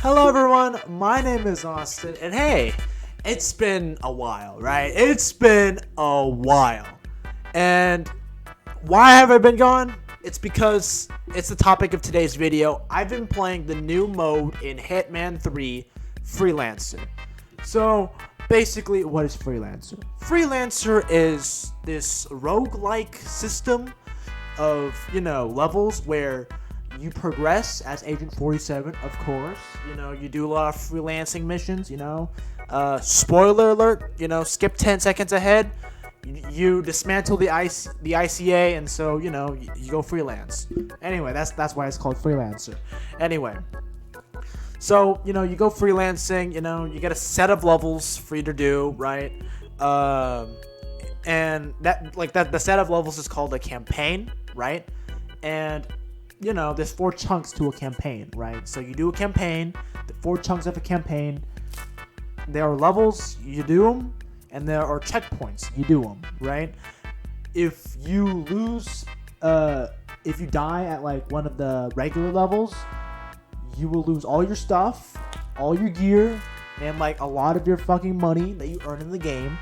Hello everyone, my name is Austin, and hey, it's been a while, right? It's been a while. And why have I been gone? It's because it's the topic of today's video. I've been playing the new mode in Hitman 3, Freelancer. So, basically, what is Freelancer? Freelancer is this roguelike system of, levels where you progress as Agent 47, of course. You do a lot of freelancing missions, spoiler alert, skip 10 seconds ahead. You dismantle the ICA, and so, you go freelance. Anyway, that's why it's called Freelancer. Anyway, so, you go freelancing, you get a set of levels for you to do, right? And the set of levels is called a campaign, right? And there's 4 chunks to a campaign, right? So you do a campaign, the 4 chunks of a campaign. There are levels, you do them, and there are checkpoints, you do them, right? If you lose, if you die at one of the regular levels, you will lose all your stuff, all your gear, and a lot of your fucking money that you earn in the game.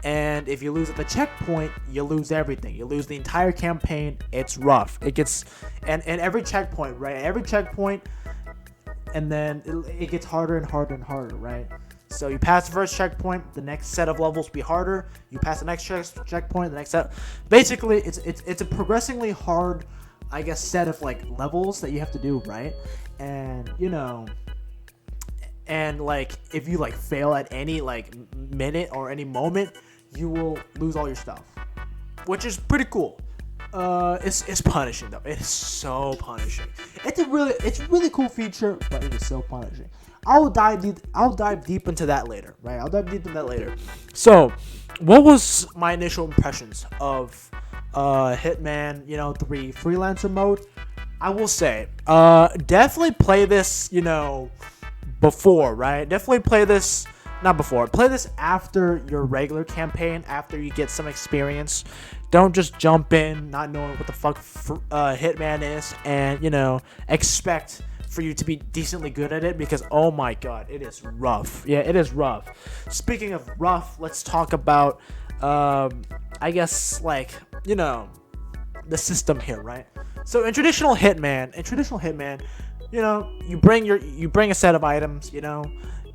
And if you lose at the checkpoint, you lose everything. You lose the entire campaign. It's rough. It gets, and every checkpoint, right? Every checkpoint, and then it gets harder and harder and harder, right? So you pass the first checkpoint, the next set of levels will be harder. You pass the next checkpoint, the next set. Basically, it's a progressively hard, I guess, set of levels that you have to do, right? And and if you fail at any minute or any moment, you will lose all your stuff, which is pretty cool. It's punishing though. It is so punishing. It's a really cool feature, but it is so punishing. I'll dive deep into that later, right? So, what was my initial impressions of Hitman 3 Freelancer mode? I will say, definitely play this, before, right? Definitely play this, not before. Play this after your regular campaign, after you get some experience. Don't just jump in, not knowing what the fuck Hitman is, and, expect for you to be decently good at it, because, oh my god, it is rough. Yeah, it is rough. Speaking of rough, let's talk about, I guess, the system here, right? So in traditional Hitman, you bring a set of items, you do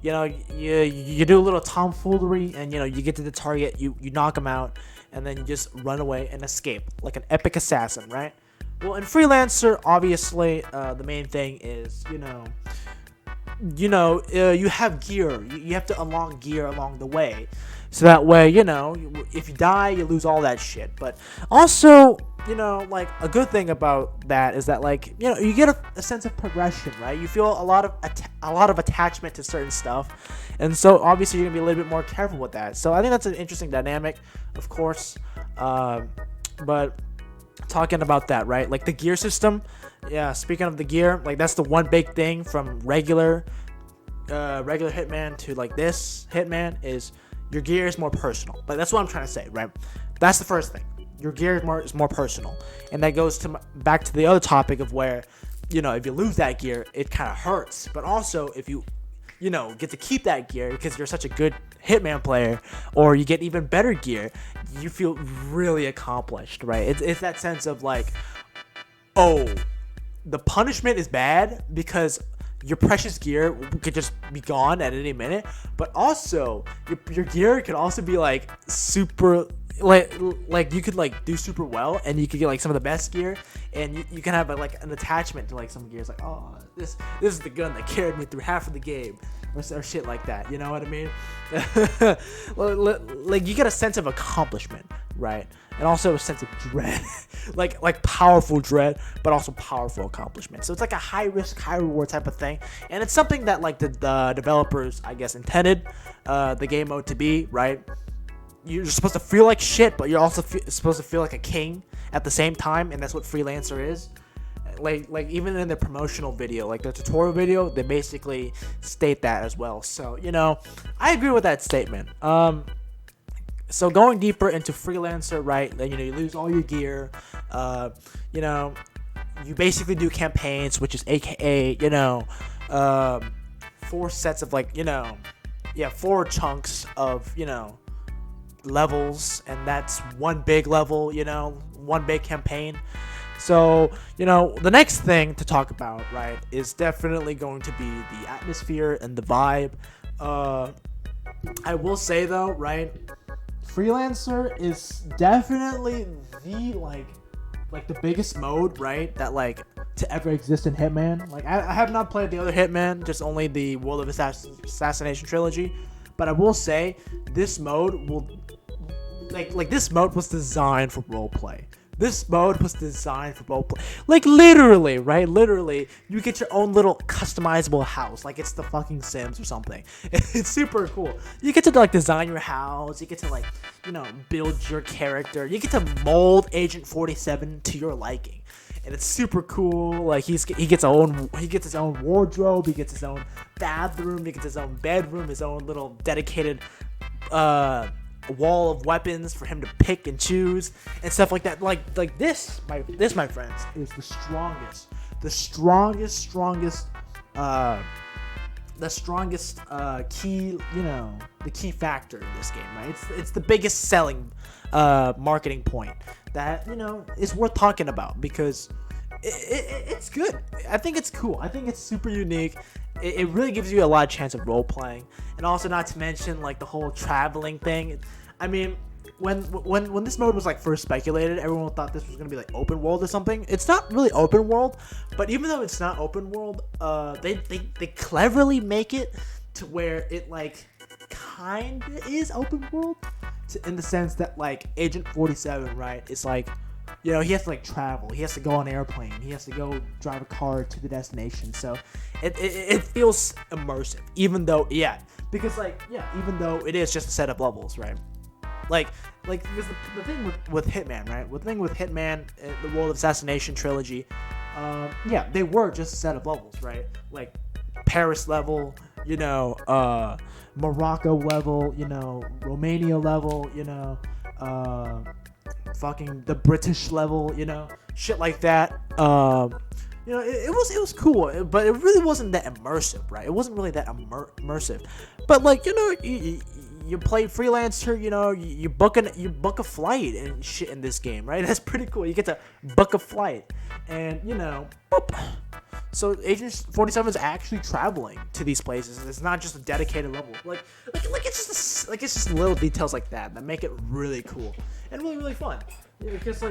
a little tomfoolery, and you get to the target, you knock them out, and then you just run away and escape like an epic assassin, right? Well, in Freelancer, obviously, the main thing is you have gear. You have to unlock gear along the way, so that way, if you die, you lose all that shit. But also, a good thing about that is that, you get a sense of progression, right? You feel a lot of attachment to certain stuff, and so obviously you're gonna be a little bit more careful with that. So I think that's an interesting dynamic, of course. But talking about that, right? The gear system. Yeah, speaking of the gear, that's the one big thing from regular Hitman to this Hitman is your gear is more personal. That's what I'm trying to say, right? That's the first thing. Your gear is more personal, and that goes back to the other topic of where, if you lose that gear, it kind of hurts. But also, if you, get to keep that gear because you're such a good Hitman player, or you get even better gear, you feel really accomplished, right? It's that sense of oh, the punishment is bad because your precious gear could just be gone at any minute, but also your gear could also be super, you could do super well, and you could get some of the best gear, and you can have an attachment to some gears, oh, this is the gun that carried me through half of the game, or shit like that. You know what I mean? You get a sense of accomplishment, right? And also a sense of dread, like powerful dread, but also powerful accomplishment. So it's a high risk, high reward type of thing, and it's something that the developers, I guess, intended the game mode to be, right? You're supposed to feel like shit, but you're also supposed to feel like a king at the same time, and that's what Freelancer is. Even in the promotional video, the tutorial video, they basically state that as well. So, I agree with that statement. So going deeper into Freelancer, right? Then you lose all your gear. You basically do campaigns, which is AKA 4 sets of like, yeah, 4 chunks of, levels, and that's one big level, one big campaign. So, the next thing to talk about, right, is definitely going to be the atmosphere and the vibe. I will say though, right, Freelancer is definitely the like the biggest mode, right, that like to ever exist in Hitman. Like I have not played the other Hitman, just only the World of Assassination trilogy, but I will say this mode will like this mode was designed for roleplay. This mode was designed for roleplay. Like literally, right? Literally, you get your own little customizable house, like it's the fucking Sims or something. It's super cool. You get to like design your house. You get to like, build your character. You get to mold Agent 47 to your liking, and it's super cool. Like he gets his own wardrobe. He gets his own bathroom. He gets his own bedroom. His own little dedicated wall of weapons for him to pick and choose and stuff like that. Like this, my friends, is the strongest key, the key factor in this game, right? It's the biggest selling marketing point that is worth talking about because it's good. I think it's cool. I think it's super unique. It really gives you a lot of chance of role playing, and also not to mention like the whole traveling thing. I mean, when this mode was like first speculated, everyone thought this was gonna be like open world or something. It's not really open world, but even though it's not open world, they cleverly make it to where it like kinda is open world, in the sense that like Agent 47, right? It's like, he has to like travel. He has to go on an airplane. He has to go drive a car to the destination. So it feels immersive, even though even though it is just a set of levels, right? Like because the thing with Hitman, right? The thing with Hitman, the World of Assassination trilogy, they were just a set of levels, right? Like Paris level, Morocco level, Romania level, fucking the British level, shit like that. It was cool, but it really wasn't that immersive, right? It wasn't really that immersive. But like, you play Freelancer, you book a flight and shit in this game, right? That's pretty cool. You get to book a flight, and boop. So Agent 47 is actually traveling to these places. It's not just a dedicated level. Like it's just little details like that make it really cool and really, really fun. Because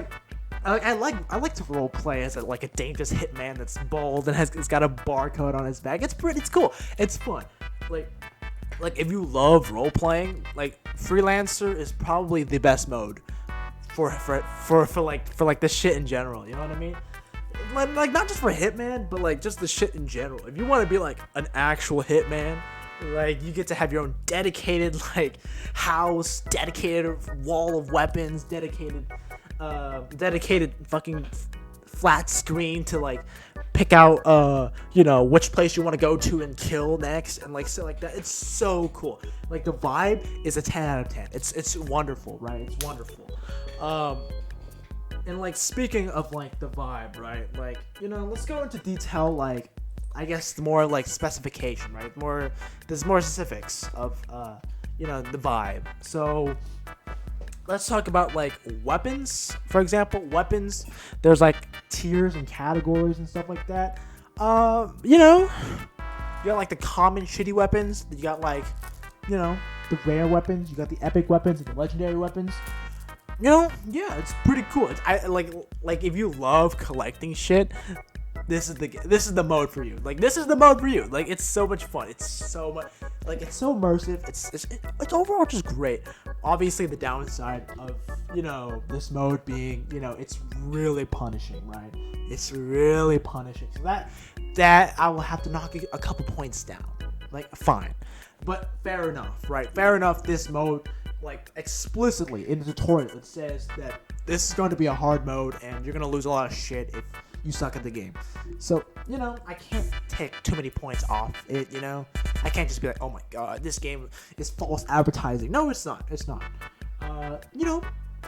I like to role play as a dangerous hitman that's bald and it's got a barcode on his back. It's cool. It's fun. Like if you love role playing, like Freelancer is probably the best mode for this shit in general. You know what I mean? Like not just for Hitman, but like just the shit in general. If you want to be like an actual Hitman, like you get to have your own dedicated like house, dedicated wall of weapons, dedicated fucking flat screen to like pick out which place you want to go to and kill next, and like so like that. It's so cool. Like the vibe is a 10 out of 10. It's wonderful, right? It's wonderful. And like speaking of like the vibe, right? Like, let's go into detail, like I guess the more like specification, right? There's more specifics of the vibe. So let's talk about like weapons. For example, weapons, there's like tiers and categories and stuff like that. You got like the common shitty weapons. You got like, the rare weapons. You got the epic weapons and the legendary weapons. It's pretty cool. I like if you love collecting shit, this is the mode for you. Like this is the mode for you. Like it's so much fun. It's so much it's so immersive. It's overall just great. Obviously the downside of this mode being it's really punishing, right? It's really punishing. So that I will have to knock a couple points down. Like fine, but fair enough, right? Fair enough. This mode, like explicitly in the tutorial, it says that this is going to be a hard mode and you're going to lose a lot of shit if you suck at the game. So, I can't take too many points off it, I can't just be like, oh my god, this game is false advertising. No, it's not. It's not.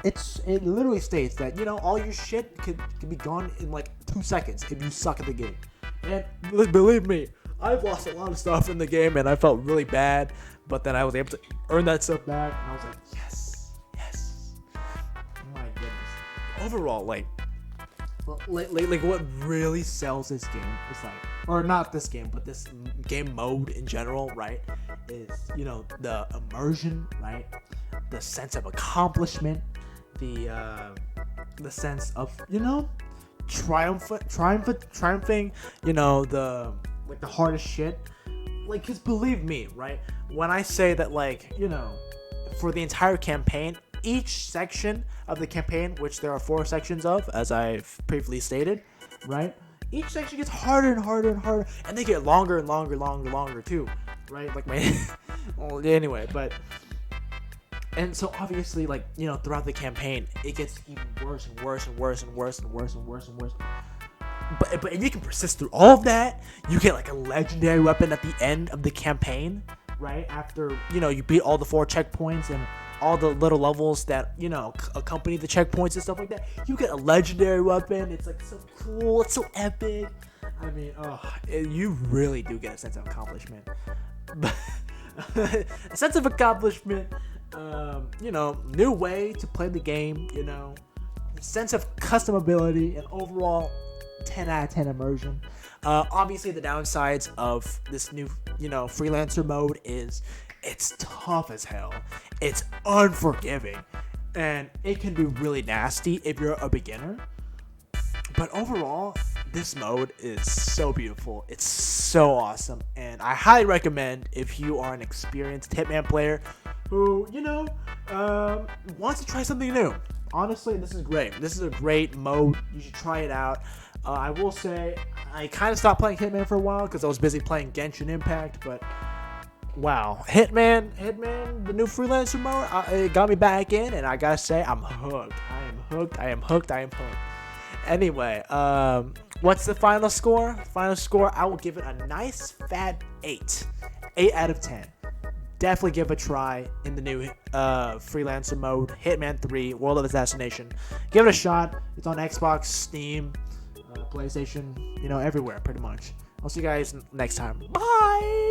It literally states that, all your shit can be gone in like 2 seconds if you suck at the game. And believe me, I've lost a lot of stuff in the game, and I felt really bad. But then I was able to earn that stuff back, and I was like, yes, yes. Oh my goodness. Overall, like what really sells this game is like, or not this game, but this game mode in general, right? Is, you know, the immersion, right? The sense of accomplishment, the sense of, you know, triumphing, you know, the hardest shit. Like, cause believe me, right? When I say that, like, you know, for the entire campaign, each section of the campaign, which there are 4 sections of, as I've previously stated, right? Each section gets harder and harder and harder, and they get longer and longer too, right? Like my, well, anyway, but. And so obviously, like, you know, throughout the campaign, it gets even worse and worse and worse and worse and worse and worse and worse. But if you can persist through all of that, you get like a legendary weapon at the end of the campaign, right? After, you know, you beat all the 4 checkpoints and all the little levels that, you know, accompany the checkpoints and stuff like that. You get a legendary weapon. It's like so cool. It's so epic. I mean, you really do get a sense of accomplishment. A sense of accomplishment. You know, new way to play the game. You know, sense of customability and overall 10 out of 10 immersion. Obviously, the downsides of this new, you know, freelancer mode is it's tough as hell. It's unforgiving, and it can be really nasty if you're a beginner. But overall, this mode is so beautiful. It's so awesome, and I highly recommend if you are an experienced Hitman player who, you know, wants to try something new. Honestly, this is great. This is a great mode. You should try it out. I will say I kind of stopped playing Hitman for a while because I was busy playing Genshin Impact, but wow, Hitman, the new freelancer mode, it got me back in, and I gotta say, I'm hooked. I am hooked. Anyway, what's the final score? Final score, I will give it a nice fat 8 out of 10. Definitely give it a try in the new freelancer mode, Hitman 3, World of Assassination. Give it a shot. It's on Xbox, Steam, PlayStation, you know, everywhere pretty much. I'll see you guys next time. Bye!